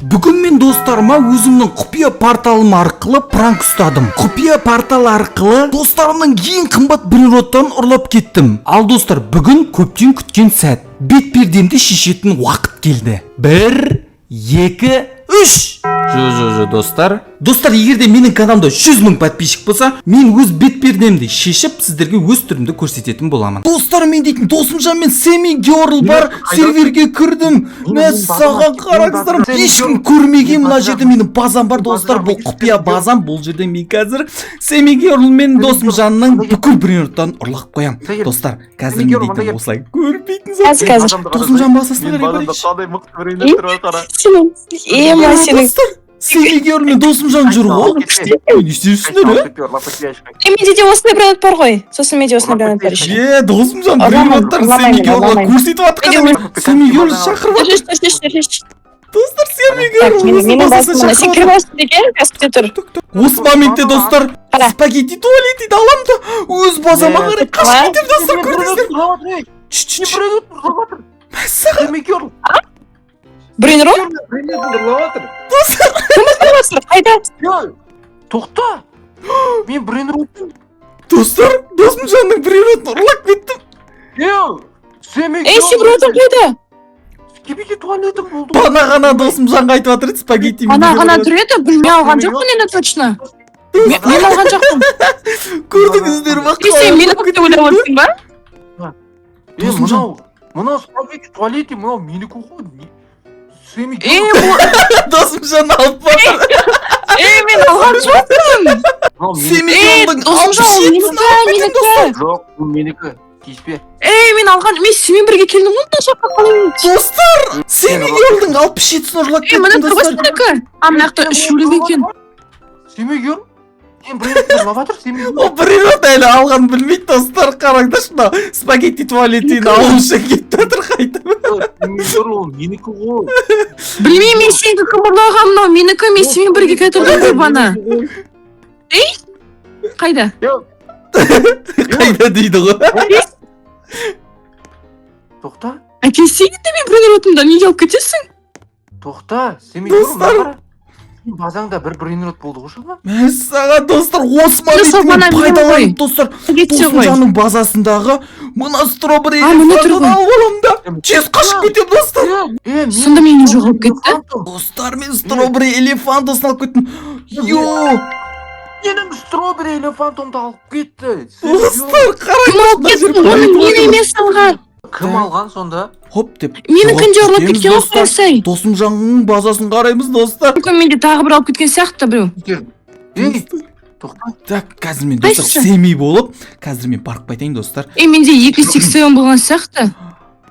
Бүгін мен достарыма өзімнің құпия порталым арқылы пранк ұстадым. Құпия портал арқылы достарымның ең қымбат бронировкаларын ұрлап кеттім. Ал достар, бүгін көптен күткен сәт. Бетпердемді шешетін уақыт келді. 1, 2, 3. Достар. Достар, егерде менің каналымда 100 000 подписчик болса, мен өз бетпердемді шешіп, сіздерге өз түрімді көрсететін боламын. Достар, мен дейтін досымжан мен Семи Герл бар серверге кірдім. Мен саған қараңыздар, ешкім көрмеген мына жерде менің базам бар, достар. Бұл құпия базам. Бұл жерде мен қазір Семи Герл мен досымжанның бүкіл бронировкаларын ұрлап қоям. Достар, қазір мен дейтін осылай көрмейтін зат. Қазір. Досымжан басасына қарай Сенің. Семи Герл мен досымжан жүр ғой. Не істейсіңдер, Менде де осындай бронет бар ғой. Сосын менде осындай бронет бар еще. Досымжан бронировкаларын Семи Герлға көрсетіп жатқан. Семи Герл шақырып жатыр. Достар, Семи Герл Менің басымда сен кіріп алсын деген кәсіпте тұр. Осы моментте достар спагетти туалетиді алам да өз базама қарай қашып кетем, достар, көрдіңіздер. Мәссаған. Бронировка? Қайда? Тоқта! Мен бронировка. Достар, досымжанның бронировкасын ұрлап кеттім. Сен бронировка қайда? Скибиди туалетім болды. Бана ғана досымжанға айтып жатыр, спагетти. Ана ғана тұр еді, мен алған жоқпын енді точно. Мен алған жоқпын. Көрдіңіздер ма? Сен мені көкте ойлап отырсың ба? Мынау спагетти туалеті, мынау менікі ғой. Семи Досымжан алып бар. Мен алған жоқпын. Семи Герлдің досымжан, менікі. Жоқ, бұл менікі. Кеспе. Мен алған, мен сенімен бірге келдім ғой, мына жаққа қалайын. Достар, Семи Герлдің 67-сін ұрлап Міне кеттім, тұр ғой достар. сенікі. Мына жақта үш өлім екен. Семи Герл? Сен бронировка ұрлап жатыр, Семи Герл. О, бронировка әлі алған білмейді, достар. Қараңдаршы, мынау спагетти туалетini алу үшін кетіп жатыр қайтып. Семи Герл ол менікі ғой. Білмеймін, мен сенікі кім ұрлаған, мынау менікі, мен сенімен бірге кетірдім ғой бана. Қайда? Қайда дейді ғой. Тоқта, Әкелсейін де мен бронировкамда неге алып кетесің? тоқта, Семи Герл мына сен базаңда бір бронировка болды ғой шаға? Мәссаған, достар, осы моментті бана мен менің пайдаланып, ғой. достар. Кетсе ғой. Досымжанның базасындағы мына стробери мына тұр ғой. алып аламын да. Тез қашып кетем, достар. Сонда мен жоғалып кетті? Достар, мен стробери элефантосын алып кеттім. Менің стробери элефантомды алып кетті. Достар, Кім алып кетті? Оны мен емес алған. Кім алған сонда? Хоп деп. Мені күнде ұрлап кетеміз, кеткен ғой достар. қойсай. Досымжанның базасын қараймыз, достар. Мүмкін менде тағы бір алып кеткен сияқты біреу. Тоқта. Так, қазір мен достар Қайсысы? Семи болып, қазір мен барып қайтайын, достар. Менде 287 болған сияқты.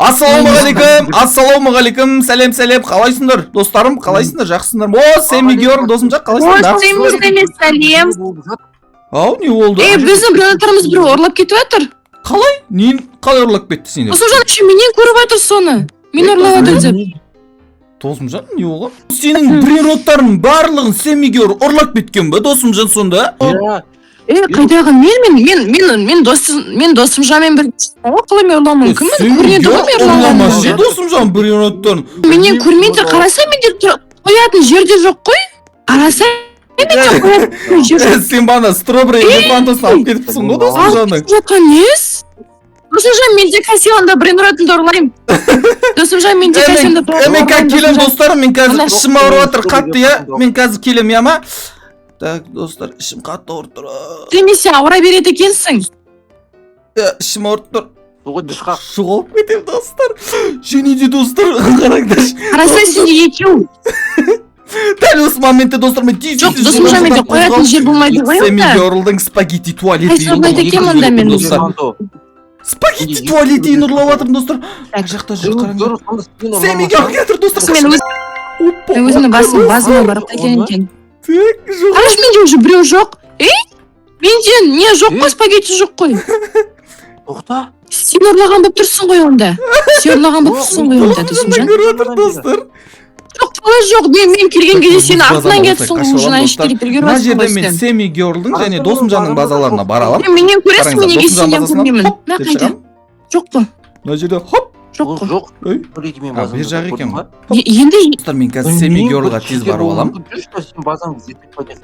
Ассалаумағалейкум, сәлем, қалайсыңдар? Достарым, қалайсыңдар? Жақсыңдар? О, Семи Герл, досымжан, қалайсыңдар? Сәлем. Ау, не болды? Біздің бронеттарымыз біреу ұрлап кетіп жатыр. Қалай? Нен қалай ұрлап кетті сені? Досымжан үшін менен көріп жатыр соны. Мен ұрлап жатыр деп. Досымжан, не болған? Сенің бронировкаларыңның барлығын Семи Герл ұрлап кеткен бе, досымжан сонда? Қайдағы мен досымжанмен бір қалай мен ұрлауым мүмкінмін? Көрінеді ғой мен ұрламас ұрлағанымды. досымжан бронировкаларын. Менен көрмейді, қараса менде қоятын жерде жоқ қой. Қараса менде қоятын жер жоқ. Сен бана стробери элефантосын алып кетіпсің ғой, досымжанның. Жатқан нес? Досымжан, менде кассионда бронировкамды ұрлаймын. Досымжан, менде кассионда Мен қазір келем, достарым, мен қазір ішім ауырып жатыр қатты, я. Мен қазір келем, я ма? Так, достар, ішім қатты ауырып тұр. Демесе ауыра береді екенсің. Ішім ауырып тұр. Соғы дұшқа. Жоғалып кетем, достар. Және де, достар, қараңдаршы. Қараса сенде екеу. Дәл осы моментте, достар, мен тез Жоқ, досымжан, менде қоятын жер болмайды ғой Семи онда. Герлдің спагетти туалеті. Қайсы орнайды екен онда мен? Спагетти туалеті ұрлап жатырмын, достар. Ар жақта жүр, қараңдар. Семи Герл кетір, достар. Мен өзімнің базыма барып қайтайын екен. Так, жоқ. Қараш, менде уже біреу жоқ. Менде не жоқ қой, спагетти жоқ қой. Тоқта. Сен ұрлаған болып тұрсың ғой онда. Сен ұрлаған болып тұрсың ғой онда, досымжан. Көріп жатыр, достар. Жоқ, қалай жоқ, мен келген кезде сен артынан кетсің ғой, уже ешкілік білгер Мына басың жерде ғой мен сен. Семи Герлдің және досымжанның базаларына бара аламын. Менен көресің, мен неге Досымжан сенен базасынан көрмеймін. хоп Мына деп қайда? шығамын. Жоқ па? Мына жерде хоп жоқ Ол қой жоқ. Ой. Көрейді мен А, бер базаңды. жақ екен көрдің ба? енді Достар, мен қазір Семигерлға тез барып аламын. Сен базаңды зерттеп қойдың.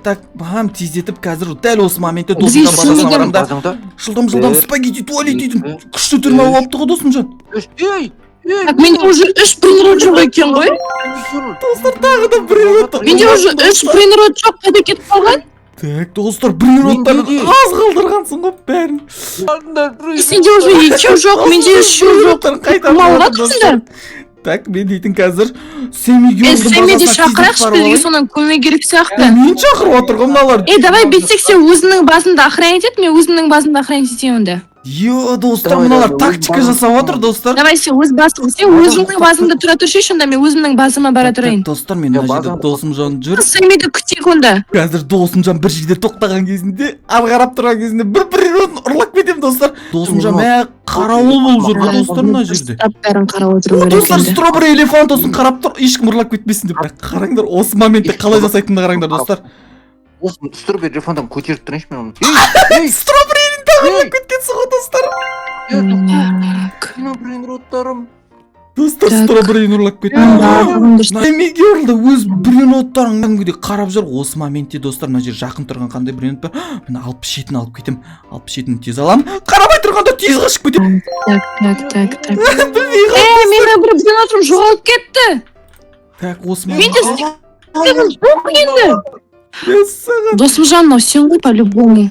Так, маған тездетіп қазір дәл осы моментте Бізге досымжан базасына Семигер барамын да. Базаңда. Жылдам Бір, спагетти туалет дейтін екі, күшті түрме үш. алыпты ғой досымжан. Ей! так менде уже 3 брейнрот жоқ екен ғой. Достар, тағы да біреу отыр. Менде уже 3 брейнрот жоқ, қайда кетіп қалған? Так, достар, брейнроттарын Менде де. аз қалдырғансың ғой бәрін. Сенде уже 2 жоқ, менде 3 жоқ. Брейнроттарын қайтарып Кім алып алады, жатырсыңдар? Так, мен дейтін қазір Семигерлдің Семеде базасына шақырайықшы, бізге соның көмек керек сияқты. Мен шақырып отыр ғой мыналар. Давай бүйтсек, сен өзіңнің базыңды охранять ет, мен өзімнің базымды охранять етемін онда. Йо, достар, Давай, мыналар давай, тактика база- жасап отыр, достар. Давай сен өз басың, сен өзіңнің базыңды тұра тұршы, онда мен өзімнің базыма бара тұрайын. Достар, мен Я мына жерде базаны- досымжан жүр. Семеде күтейік онда. Қазір досымжан бір жерде тоқтаған кезінде, ары қарап тұрған кезінде бір брейнротын ұрлап кетемін, достар. Досымжан мә қарауыл болып жүр ғой, достар, мына жерде. Бәрін қарап отыру керек Достар, енді. стробери элефант осын қарап тұр, ешкім ұрлап кетпесін деп. Қараңдар, осы моментте қалай жасайтынын қараңдар, достар. Осы стробери телефондан көтеріп тұрайыншы мен оны. Ей! Строберinin тағы ұрлап кеткенсің ғой, достар. Так. Менің брейнроттарым. Достар, Так. строберин ұрлап кетті. Семигерлді өз брейнроттарын кәдімгідей қарап жүр. Осы моментте, достар, мына жер жақын тұрған қандай брейнрот бар? Мына 67-ін алып кетем. 67-ін тез аламын. Қарамай тұрғанда тез қашып кетем. Так. Білмей қалдым. Менің бір брейнротым жоғалып кетті. Так, осы Менде моментте. жоқ енді. Мәссаған. Досымжан, мынау сен ғой по-любому.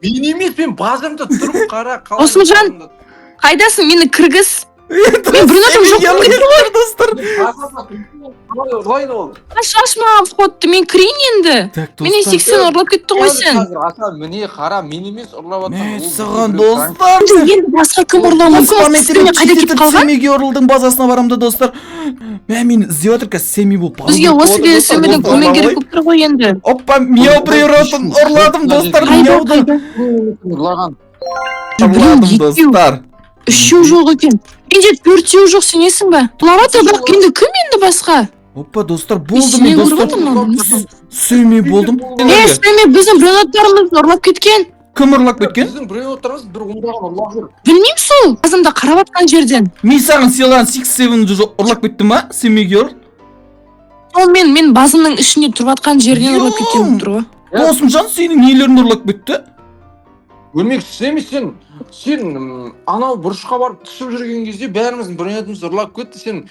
Мен емес, мен базамда тұрып қара. Досымжан. Қайдасың, мені кіргіз. Мен брейнротым жоқ болып кетті ғой. достар. Лайн ол. Аш маған входты, мен кірейін енді. Так, Менен достар. 80 ұрлап кетті ғой сен. Аса, міне қара, мен емес ұрлап Мәссаған, достар. Енді басқа кім ұрлауы Осы мүмкін? моментте Сізге мен қайда кетіп қалған? Семигерлдің базасына барамын да, достар. Мен іздеп жатыр, қазір Семи болып. Бізге осы кезде Семеден көмек керек болып тұр ғой енді. Опа, мяу брейнротын ұрладым, достар, мяуды. Ұрлаған. Ұрладым, достар. Үшеу жоқ екен. Менде 4-еу жоқ, сенесің ба? Құлаватыр, бірақ енді кім енді басқа? Опа, достар, болды Сен мен, көріп достар. отырмын. Семи болдым. Семе біздің брейнроттарымызды ұрлап кеткен. Кім ұрлап кеткен? Біздің брейнроттарымыз бір ондаған ұрлап жүр. Білмеймін сол. Базымда қарап атқан жерден. Мен саған сыйлаған 6-7-ді ұрлап кетті ма, Семигер? Сол мен базымның ішінде тұрып атқан жерден ұрлап кеткен болып тұр ғой. Досымжан сенің нелерін ұрлап кетті? Өлмексіз емес сен анау бұрышқа барып түсіп жүрген кезде бәріміздің брейнротымызды ұрлап кетті.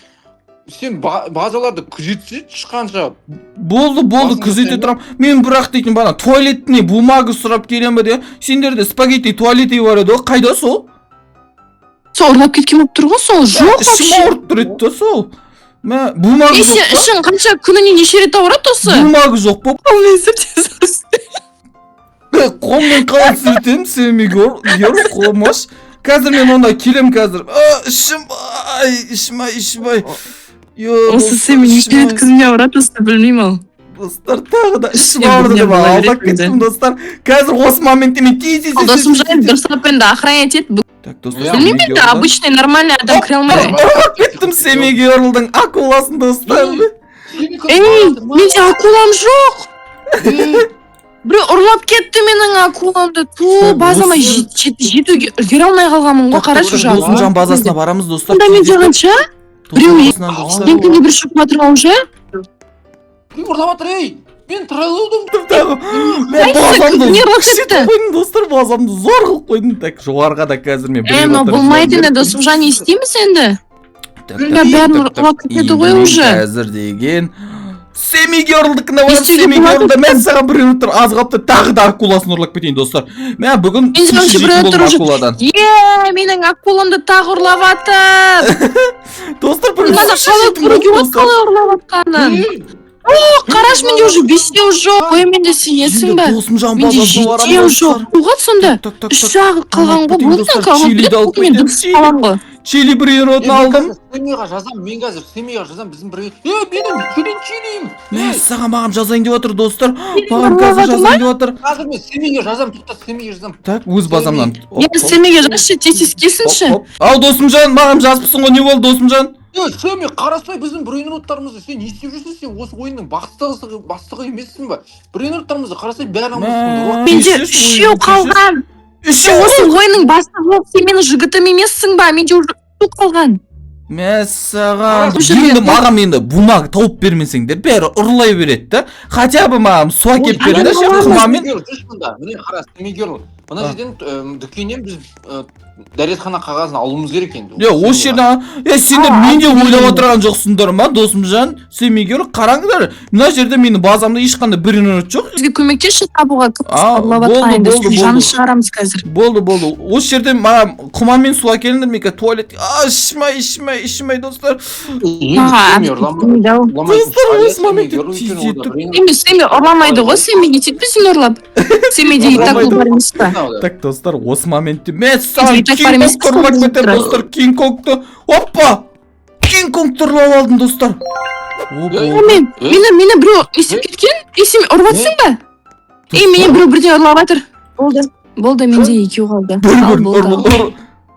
Сен базаларды күзетсе шыққанша. Болды, Басында күзете сен- тұрам. Мен бірақ дейтін бана туалетіне бумага сұрап келем ба де. Сендерде спагетти туалеті бар еді ғой, қайда сол? Сол ұрлап кеткен болып тұр ғой, сол жоқ Ішім вообще. ауырып тұр еді сол. Бумага Сен жоқ па? ішің қанша күніне неше рет ауырады осы? Бумага жоқ па? Ал мен сіртесіз. Қолмен қалай сүртем, Семигер, қолмаш. Қазір мен онда келем қазір. Ішім ай. Осы сен неше рет күніне ауырады осы білмеймін ал. Достар, тағы да ішім Сен ауырды деп білмей бола алдап бересің кеттім, достар. Қазір осы моментте мен тез. Досымжан дұрыстапен де охранять ет. Так, достар, Білмеймін енді, обычный нормальный адам кіре алмайды. Ұрып кеттім Семигерлдің акуласын, достар. Менде акулам жоқ. Біреу ұрлап кетті менің акуламды. Базама жетуге үлгере алмай қалғанмын ғой, қарашы уже. Досымжан базасына барамыз, достар. Онда мен жағанша біреу Досымжан еңкіне бір шығып жатыр уже. Ұрлап жатыр, ей! Мен трайлаудым. Не ұрлап кетті? Достар, базамды зор қылып қойдым. Так, жоғарға да қазір мен Но болмайды енді, Досымжан, не істейміз енді? Бәрін ұрлап кетеді ғой уже. Қазір деген Семигерлдікіне барып, Істеуге Семигерлді болады. мен саған бір минуттар аз қалыпты, тағы да акуласын ұрлап кетейін, достар. Мен бүгін Мен саған суши бір жейтін минуттар болдым уже. акуладан. Менің акуламды тағы ұрлап атыр. Достар, бүгін Мана суши қалай жейтін көруге болдым, болады, достар. қалай ұрлап атқанын. Қараш, менде уже 5-еу жоқ. Ой, менде сенесің ба? Досымжан Менде базасына 7-еу барамыз, жоқ. достар. Оған сонда Так, үш жағы қалған ғой. Кетейін, Бұдан достар. қалған Чилиді алып мен кетем. дұрыс қалған ғой. Чили брейнротын алдым. Мен қазір Семеге жазам, біздің бір... Менің жүлін чилим! Саған маған жазайын деп отыр, достар. Маған ұрлап қазір жатыр жазайын деп отыр. Қазір мен Семеге жазам, тұтта Семеге жазам. Так, өз базамнан. Енді Семеге жазшы, тез кесінші. Ал, Досымжан, маған жазыпсың ғой, не болды, Досымжан? Семе, қараспай біздің брейнроттарымызды сен не істеп жүрсің? Сен осы ойынның бастығы емессің ба? Брейнроттарымызды қарасай бәрін алмайсың. Менде 3-еу қалған. Сен осы ойынның бастығы жоқ, сен менің жігітім емессің ба? Менде уже қалған. Мен саған Бұл жерде- енді маған енді бумага тауып бермесеңдер бәрі ұрлай береді да. Хотя бы маған су әкеліп беріңдер ше құмамен. Міне қара Семигерл. Мына жерден дүкеннен біз дәретхана қағазын алуымыз керек енді. Осы жерде сендер мен де ойлап отырған жоқсыңдар ма досымжан? Семигер қараңдар. Мына жерде менің базамда ешқандай бренерот жоқ. Бізге көмектесші табуға болды. жанын шығарамыз қазір. Болды. Осы жерде маған құмамен су әкеліңдер мен туалет. Ішмай достар. Семи ұрламайды ғой, Семи не тек біздің ұрлап. Семиде и так бар емес па? Так достар, осы моментте мен саған так бар емес Кинг-Конгты ұрлап кетемін достар. Кинг-Конгты. Оппа! Кинг-Конгты ұрлап алдым достар. Мені біреу естіп кеткен? Семи ұрватсың ба? Мені біреу бірден ұрлап жатыр. Болды, менде екеу қалды.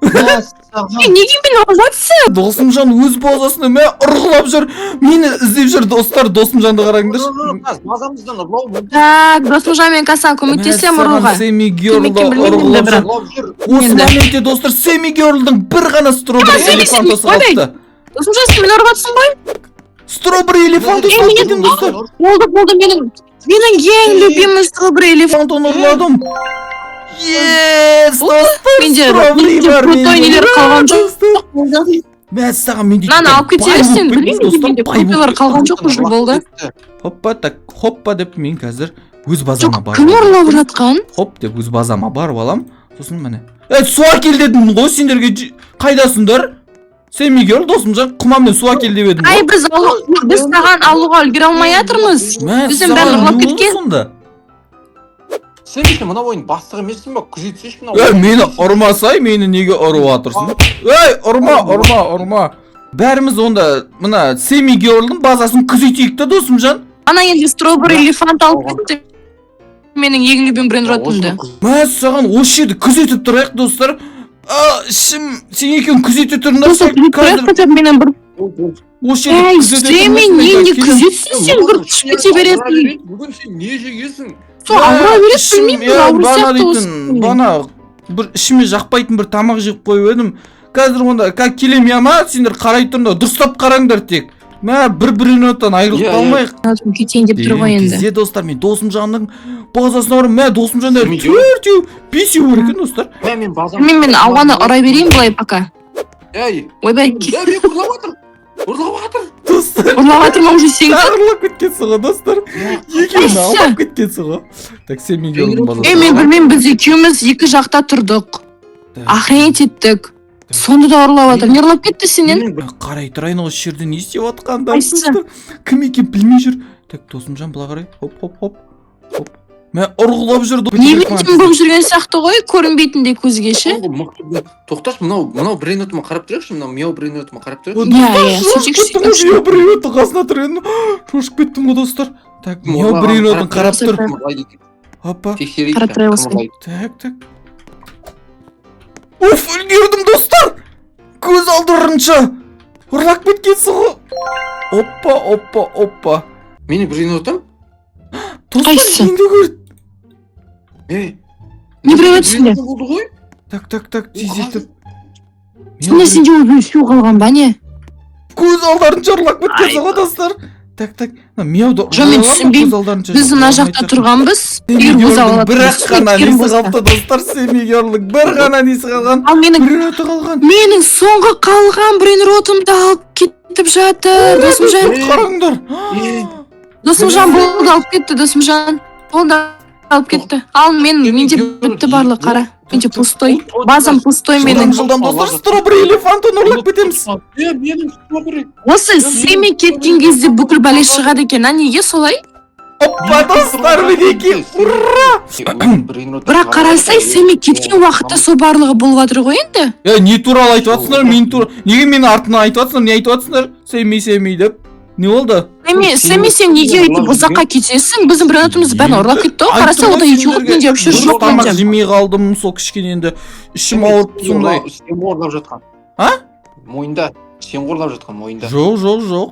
Неге мені ұрватсың? Досымжан өз базасында мен ұрғылап жүр. Мені іздеп жүр достар. Досымжанды қараңдаршы. Базамыздан ұрлау. Так, Досымжан мен Касан көмектесем ұруға. Семигерлді ұрғылап жүр. Осы моментте достар Семигерлдің бір ғана стробери элефантасы қалыпты. Досымжан, сен мені ұрватсың ғой? Стробери элефантасы қалыпты достар. Болды, менің ең любимый стробери элефант. Элефант ұрладым. Достар, Менде стробери бар. крутой нелер қалған жоқ. Мен саған менде Наны алып кетерсің, білмеймін, менде крутойлар қалған жоқ уже болды. Хоппа деп мен қазір өз базама Жоқ, барып кім ұрлап жатқан? Хоп деп өз базама барып алам. Сосын міне. Су әкел дедім ғой сендерге. Қайдасыңдар? Семигер досымжан құмамен су әкел деп едім. Ай, біз саған алуға үлгере алмай жатырмыз. Бізден бәрін ұрлап кеткен. Сен үшін мына ойын бастық емессің ба? Күзетші мына. Мені ұрмасай, мені неге ұрып жатырсың? Ұрма. Бәріміз онда мына Семигерлдің базасын күзетейік та досымжан. Ана енді стробери элефант алып кетті. Менің ең любим брендротымды. Мен саған осы жерді күзетіп тұрайық достар. Сен екеуін күзете тұрыңдар. Осы жерді күзетсің сен бір түшпете бересің. Бүгін сен не жегесің? Ауыра бересің, білмеймін, ауру сияқты осы. Бана бір ішіме жақпайтын бір тамақ жеп қойып едім. Қазір онда как келем яма, сендер қарай тұрыңдар, дұрыстап қараңдар тек. Мә бір-бірінен оттан айырылып қалмайық. Кетейін деп тұр ғой енді. Кезде достар, мен Досымжанның базасына барып, мә Досымжандар төртеу, бесеу бар екен достар. Мен ауаны ұрай берейін былай пока. Ойбай, Ұрлап жатыр. Достар, ұрлап жатыр ма уже сен? ұрлап кеткенсің ғой достар. Екеуін алып кеткенсің ғой. Так, Семигердің базасына. Мен білмеймін, біз екеуміз екі жақта тұрдық. Охренеть еттік. Сонда да ұрлап жатыр. Не ұрлап кетті сенен? Қарай тұрайын осы жерде не істеп жатқандар достар. Кім екен білмей жүр. Так, Досымжан бұла қарай. Хоп. Мен ұрғылап жүр. Невидим болып жүрген сияқты ғой, көрінбейтіндей көзге ше. Тоқташ, мынау брейнотыма қарап тұрайықшы, мынау мияу брейнотыма қарап тұрайықшы. Мияу брейноты қасына тұр енді. Шошып кеттім ғой достар. Так, мияу брейнотын қарап тұр. Опа. Қарап тұрай осылай. Так. Уф, үлгердім достар. Көз алдырынша. Ұрлап кеткенсің ғой. Опа. Менің брейнотым? Достар, енді көрді. Не біреуетсің де? Так, тезетіп. Сонда сенде ол су қалған ба не? Көз алдарынша ұрлап кеткенсің ғой достар. Так. Мияуды мен түсінбеймін. Біз мына жақта тұрғанбыз. Бірақ қана несі қалыпты достар. Семигерлік бір ғана несі қалған. Брейноты қалған. Менің соңғы қалған брейнротымды алып кетіп жатыр. Досымжан. Қараңдар. Досымжан болды алып кетті. Досымжан болды алып кетті. Ал менде бітті барлық қара. Менде пустой. Базам пустой менің. Жылдан достар стробери элефантын ұрлап кетеміз. Осы Семи кеткен кезде бүкіл бәле шығады екен. Неге солай? Оппа достар мінекей. Ура! Бірақ қарасай Семи кеткен уақытта сол барлығы болып жатыр ғой енді. Не туралы айтып жатсыңдар? Неге мені артынан айтып жатсыңдар? Не айтып жатсыңдар? Семи деп. Не болды? Семи сен неге өйтіп ұзаққа кетесің? Біздің брейнотымызды бәрін ұрлап кетті ғой. Қараса ода екеу қып менде вообще жоқ. Тамақ жемей қалдым, сол кішкене енді ішім ауырып сондай. Сен қорлап жатқан. Мойында. Сен қорлап жатқан мойында. Жоқ.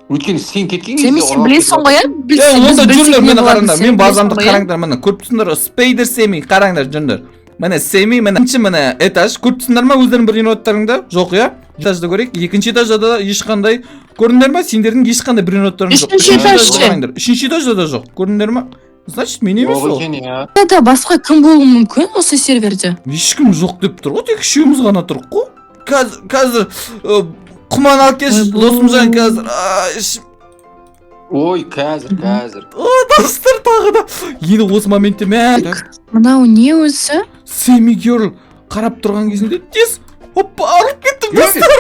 Өйткені сен кеткен кезде Семи сен білесің ғой, онда жүріңдер, мені қараңдар. Мен базамды қараңдар, мені көріп тұрсыңдар. Спейдер Семи, қараңдар жүріңдер. Міне Семи, міне этаж. Көріп тұрсыңдар ма өздерің бронероттарыңда? Жоқ, иә? Этажды көрейік. Екінші этажда да ешқандай көрдіңдер ма? Сендердің ешқандай бронероттарың жоқ. Үшінші этаж ше? Үшінші этажда да жоқ. Көрдіңдер ма? Значит, мен емес Жоқ ол. екен, иә. Да басқа кім болуы мүмкін осы серверде? Ешкім жоқ деп тұр ғой, тек үшеуміз ғана тұрық қой. Қазір құман алып келші, досымжан қазір. Ой, қазір. Достар тағы да. Енді осы моментте Мынау не өзі? Семи Герл қарап тұрған кезінде тез хоппа алып кеттім достар.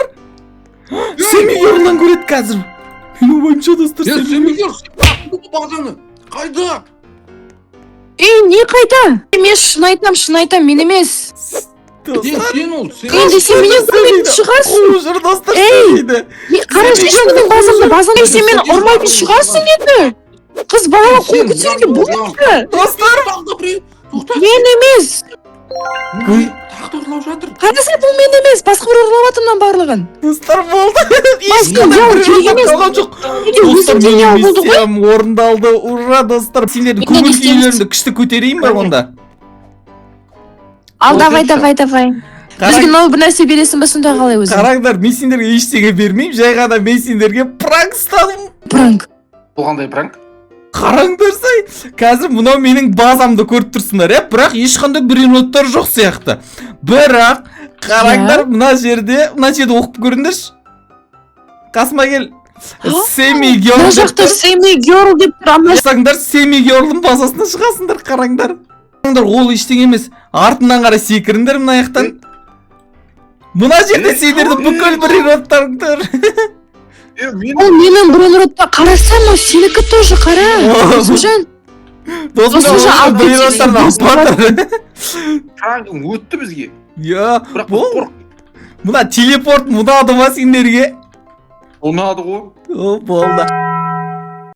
Семи Герл'дан көреді қазір. Менің ойымша достар Сен Семи Герл базаны қайда? Не қайда? Мен шын айтам, мен емес. Сен ол, Енді сен менен көрмейтін шығарсың. Қожыр достар сөйлейді. Қарашы менің базамды сен мені ұрмайтын шығарсың енді. Қыз балаға қол көтеруге болады. Достар Мен емес. Тақта ұрлап жатыр. Қараса бұл мен емес, басқа бір ұрлап атымнан барлығын. Достар болды. Ешқандай бір керек емес. қалған жоқ. Неге өзім денеу болды ғой? миссиям орындалды. Ура достар. Сендердің Енді не көңіл істейміз? күйлеріңді күшті көтерейін ба онда? Ал давай. Қараң- Бізге мынау бір нәрсе бересің ба сонда қалай өзің? Қараңдар, мен сендерге ештеңе бермеймін, жай ғана мен сендерге пранк ұстадым. Пранк. Бұл қандай пранк? Қараңдар сай, қазір мынау менің базамды көріп тұрсыңдар, иә? Бірақ ешқандай бронероттар жоқ сияқты. Бірақ қараңдар, мына жерде оқып көріңдерші. Қасыма кел. Семи Мына Герл деп жақта Семи Герл деп тұрамын. тұрсаңдар, Семи Герл'дің базасына шығасыңдар, қараңдар. Қараңдар, ол ештеңе емес. Артынан қарай секіріңдер мына жақтан. Мына жерде сендердің бүкіл бронероттарыңдар. Ол менің бронеротта қарасам, ол сенікі тоже қара. Досымжан. Досымжан алып бронероттарды алып жатыр. Пранкың өтті бізге. Я, Бірақ бұл қорқ. мына телепорт ұнады ма сендерге? Ұнады ғой. О, болды.